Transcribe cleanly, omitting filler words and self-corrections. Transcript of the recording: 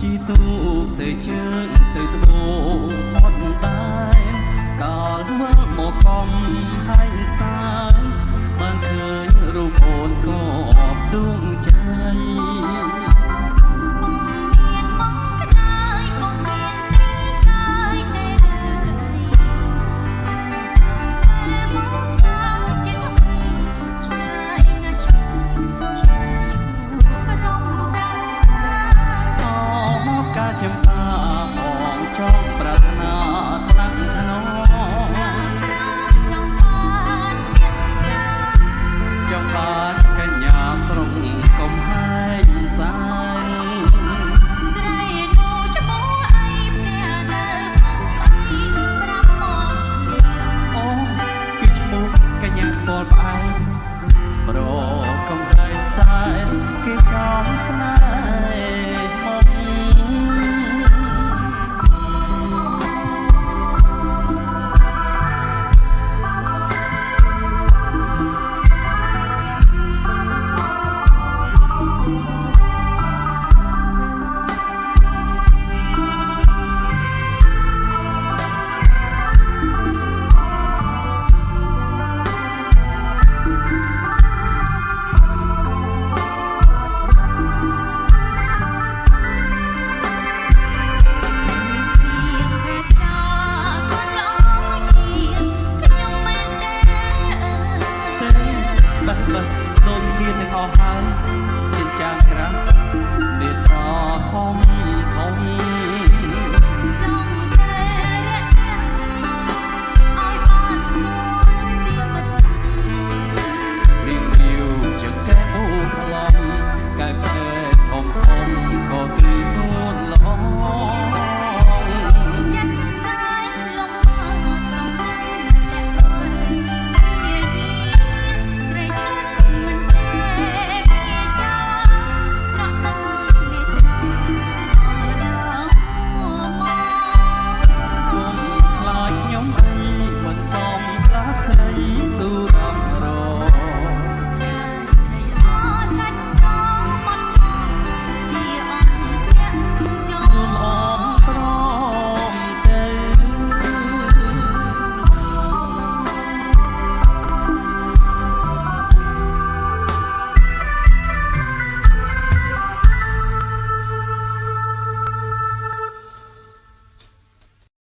ជីទូទៅជើងទៅត្បូងអត់តែកាលមើលមកកំហើយសាបានឃើញរូបអូនក៏អបដួងใจចំបាអងចង់ប្រាថ្នាថ្នាក់ថ្នមចង់បានកញ្ញាស្រុកកុំហើយសាយស្រីនោះឈ្មោះអីភ្នាក់នៅអីប្រាប់មកអូគឺឈ្មោះកញ្ញាផ្ទាល់ផ្អែមប្រកុំហើយសាយគេចង់ស្នេហ៍ដូចមានទាំងអស់ហើយចិញ្ចាមក្រាស់